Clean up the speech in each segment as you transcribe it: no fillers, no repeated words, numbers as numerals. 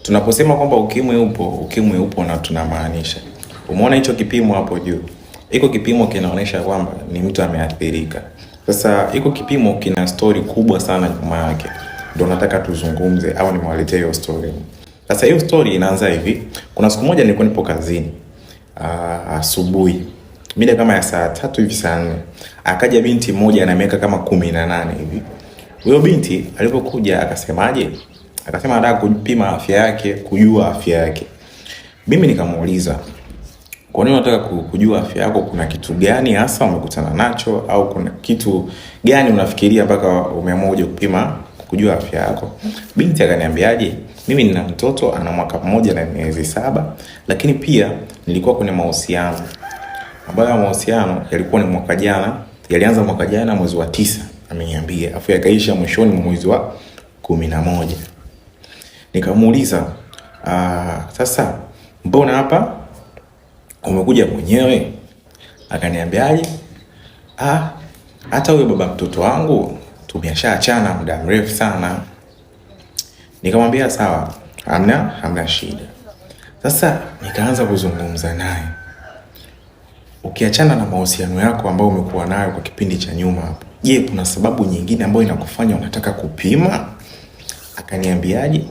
Tunaposema kwamba ukimwi upo na tunamaanisha. Umeona hicho kipimo hapo juu? Iko kipimo kinaonyesha kwamba ni mtu ameathirika. Sasa iko kipimo kina story kubwa sana nyuma yake. Ndio nataka tuzungumze au nimewaletea hiyo story. Sasa hiyo story inaanza hivi. Kuna siku moja nilikuwa nipo kazini. Asubuhi. Mida kama ya saa 3 hivi saa 4. Akaja binti mmoja ana miaka kama 18 hivi. Huyo binti alipokuja akasemaje? Akasema anataka kupima afya yake, kujua afya yake. Mimi nikamuuliza, kwa nini unataka kujua afya yako? Kuna kitu gani hasa umekutana nacho, au kuna kitu gani unafikiria mpaka umeamua uje kupima kujua afya yako? Binti akaniambiaje, mimi nina mtoto ana mwaka mmoja na miezi 7, lakini pia nilikuwa kwenye mahusiano. Ambayo mahusiano yalikuwa ni mwaka jana, yalianza mwaka jana mwezi wa 9, ameniambia, afu yakaisha mwishoni mwa mwezi wa 11. Nikamuuliza, sasa mbona hapa umekuja mwenyewe? Akaniambiaje, hata huyo baba mtoto wangu tumeshaachana muda mrefu sana. Nikamwambia sawa, hamna shida. Sasa nikaanza kuzungumza naye. Ukiachana na mahusiano yako ambayo umekuwa nayo kwa kipindi cha nyuma hapo, je, kuna sababu nyingine ambayo inakufanya unataka kupima? Akaniambiaje?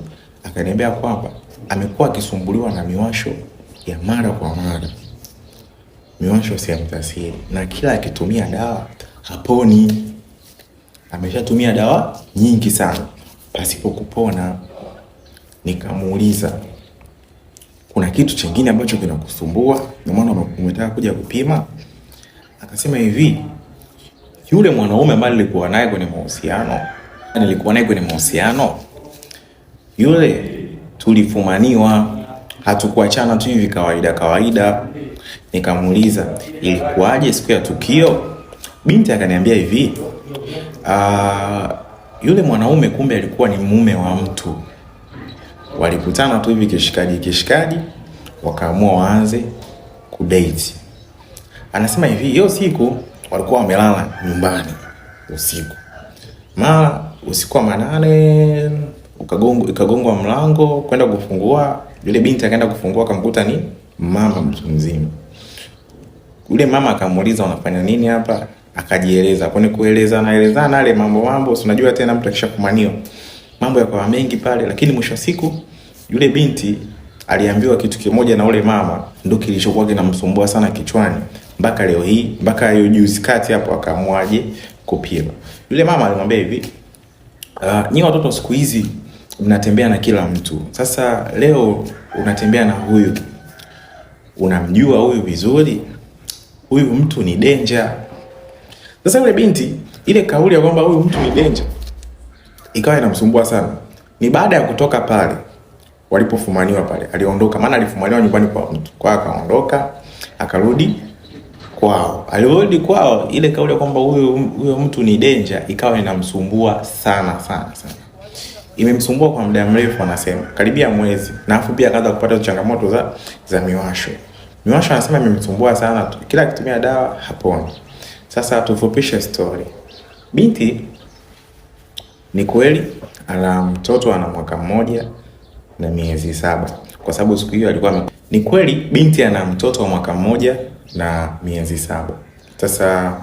Akaniambia kwamba amekuwa akisumbuliwa na miwasho ya mara kwa mara. Miwasho sehemu za siri, na kila akitumia dawa haponi. Ameshatumia dawa nyingi sana pasipo kupona. Nikamuuliza, kuna kitu kingine ambacho kinakusumbua na maana umetaka kuja kupima? Akasema hivi, yule mwanaume ambaye nilikuwa naye kwenye mahusiano, yule tulifumaniwa, hatukuachana tu hivi kawaida. Nikamuuliza, ilikuwaje siku ya tukio? Binti akaniambia hivi, yule mwanaume kumbe alikuwa ni mume wa mtu. Walikutana tu hivi kishikaji, wakaamua waanze kudate. Anasema hivi, hiyo siku walikuwa wamelala nyumbani usiku. Usiku wa manane ikagongwa mlango, kwenda kufungua. Yule binti akaenda kufungua, akamkuta ni mama mtu mzima. Yule mama akamuuliza, unafanya nini hapa? Akajieleza. Kwani anaelezana yale mambo, unajua tena mtu akishafumaniwa mambo yakawa mengi pale. Lakini mwisho wa siku yule binti aliambiwa kitu kimoja na yule mama, ndio kilichokuwa kinamsumbua sana kichwani mpaka leo hii, mpaka hiyo juzi kati hapo akaamwaje kupima. Yule mama alimwambia hivi, nyinyi watoto siku hizi mnatembea na kila mtu. Sasa leo unatembea na huyu, unamjua huyu vizuri, huyu mtu ni danger. Sasa yule binti, ile kauli ya kwamba huyu mtu ni danger ikawa inamsumbua sana. Ni baada ya kutoka pale walipofumaniwa pale, aliondoka, maana alifumaniwa nyumbani kwa mtu. Kwa akaondoka, akarudi kwao. Alirudi kwao, ile kauli ya kwamba huyo mtu ni danger ikawa inamsumbua sana. Imemsumbua kwa muda mrefu, anasema karibia mwezi, na afu pia akaanza kupata changamoto za miwasho. Miwasho anasema imemsumbua sana, kila akitumia dawa haponi. Sasa tufupishe story. Binti ni kweli ana mtoto ana mwaka mmoja na miezi 7, kwa sababu siku hiyo alikuwa ni kweli binti ana mtoto wa mwaka mmoja na miezi 7. Sasa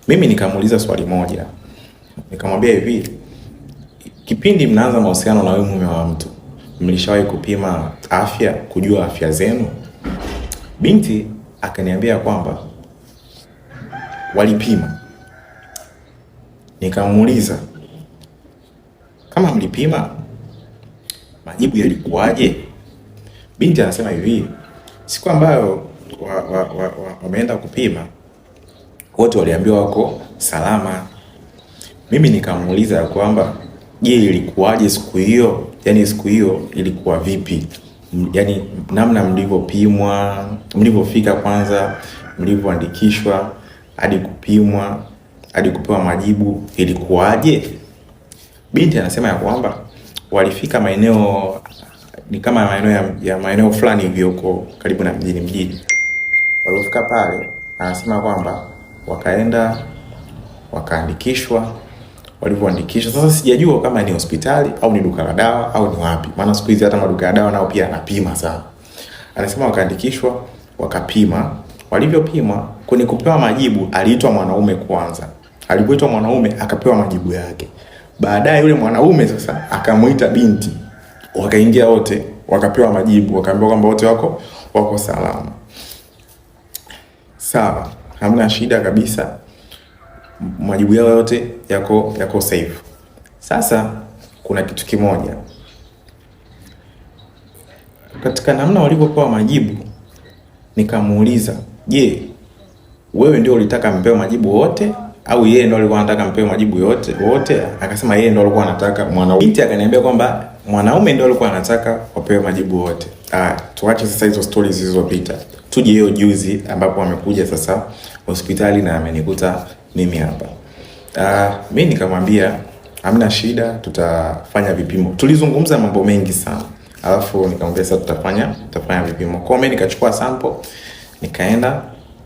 mimi nikamuuliza swali moja. Nikamwambia hivi, kipindi mnaanza mahusiano na wewe mume wa mtu, mlishawahi kupima afya, kujua afya zenu? Binti akaniambia kwamba walipima. Nikamuuliza, kama mlipima, majibu yalikuwaje? Binti anasema hivi, siku ambayo wameenda kupima, wote waliambiwa wako salama. Mimi nikamuuliza kwamba, je, ilikuwaje siku hiyo? Yaani siku hiyo ilikuwa vipi? Yaani namna mlivyopimwa, mlivyofika kwanza, mlivyoandikishwa, hadi kupimwa, hadi kupewa majibu, ilikuwaje? Binti anasema ya kwamba walifika maeneo ni kama maeneo fulani hivi huko karibu na mjini. Walifika pale, anasema kwamba wakaenda wakaandikishwa, walivyoandikishwa. Sasa sijajua kama ni hospitali au ni duka la dawa au ni wapi, maana siku hizi hata maduka ya dawa nao pia anapima sana. Anasema wakaandikishwa, wakapima. Walivyopima, kwenye kupewa majibu aliitwa mwanaume kwanza. Alipoitwa mwanaume akapewa majibu yake. Baadaye yule mwanaume sasa akamuita binti. Wakaingia wote, wakapewa majibu, wakaambiwa kwamba wote wako salama. Sawa, hamna shida kabisa. Majibu yao yote yako safe. Sasa kuna kitu kimoja. Katika namna walivyopewa majibu, nikamuuliza, "Je, wewe ndio ulitaka mpewe majibu wote au yeye ndio alikuwa anataka mpewe majibu wote?" Akasema yeye ndio alikuwa anataka mwanaume. Binti akaniambia kwamba mwanaume ndio alikuwa anataka wapewe majibu wote. Tuache sasa hizo stories zilizopita. Tuje hiyo juzi ambapo amekuja sasa hospitali na amenikuta mimi hapa. Mimi nikamwambia hamna shida, tutafanya vipimo. Tulizungumza mambo mengi sana. Alafu nikamwambia sasa tutafanya vipimo. Kwa mimi nikachukua sample, nikaenda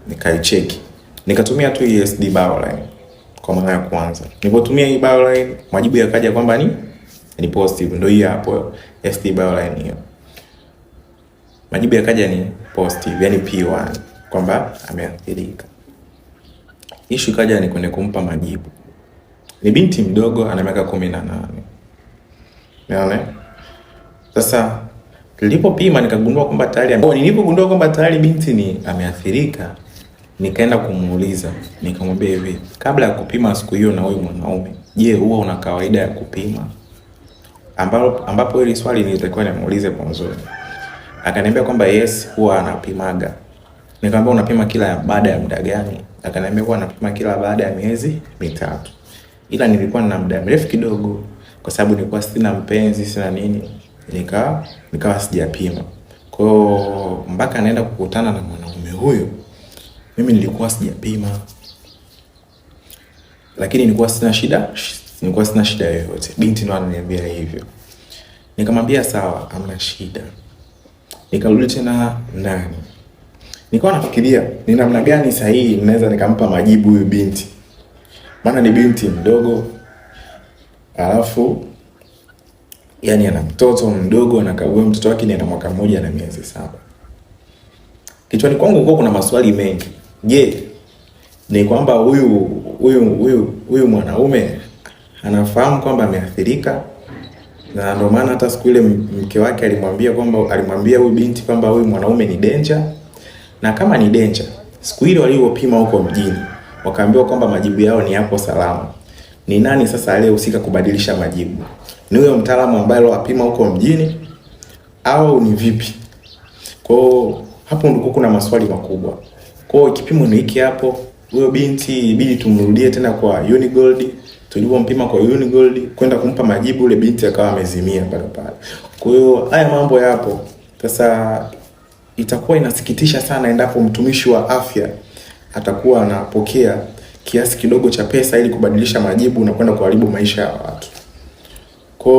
nikaicheki. Nikatumia tu ESD Bioline kwa mara ya kwanza. Nilipotumia hii Bioline, majibu yakaja kwamba ni positive. Ndio hii hapo ESD Bioline hiyo. Majibu yakaja ni positive, yani P1, kwamba ameathirika. Issue kaja ni kwenye kumpa majibu. Ni binti mdogo ana miaka 18. Unaona? Sasa nilipopima nikagundua kwamba nilipogundua kwamba tayari binti ni ameathirika, nikaenda kumuuliza, nikamwambia hivi, kabla ya kupima siku hiyo na huyu mwanaume, je, huwa una kawaida ya kupima? Ambapo hili swali nilitakiwa nimuulize mwanzo. Akaniambia kwamba yes, huwa anapimaga. Nikamwambia unapima kila baada ya muda gani? Akaniambia huwa anapima kila baada ya miezi 3. Ila nilikuwa nina muda mrefu kidogo kwa sababu nilikuwa sina mpenzi, sina nini. Nikawa sijapima. Kwa hiyo mpaka naenda kukutana na mwanaume huyo, mimi nilikuwa sijapima. Lakini nilikuwa sina shida yoyote. Binti ndo ananiambia hivyo. Nikamwambia sawa, hamna shida. Nikarudi tena ndani. Nilikuwa nafikiria ni namna gani sahihi ninaweza nikampa majibu huyu binti. Maana ni binti mdogo. Alafu yani ana mtoto mdogo, na huyo mtoto wake ni ana mwaka 1 na miezi 7. Kichwani kwangu kuna maswali mengi. Je, ni kwamba huyu mwanaume anafahamu kwamba ameathirika? Na ndio maana hata siku ile mke wake alimwambia huyu binti kwamba huyu mwanaume ni danger. Na kama ni danger, siku ile waliopima huko mjini, wakaambiwa kwamba majibu yao ni hapo salama. Ni nani sasa aliyehusika kubadilisha majibu? Ni huyo mtaalamu ambaye alipima huko mjini au ni vipi? Kwa hapo ndiko kuna maswali makubwa. Kwa kipimo ni hiki hapo, huyo binti ibidi tumrudie tena kwa Unigold. Tulipompima kwa Unigold kwenda kumpa majibu, ule binti akawa amezimia pale. Kwa hiyo haya mambo yapo. Sasa itakuwa inasikitisha sana endapo mtumishi wa afya atakuwa anapokea kiasi kidogo cha pesa ili kubadilisha majibu na kwenda kuharibu maisha ya watu. Kwa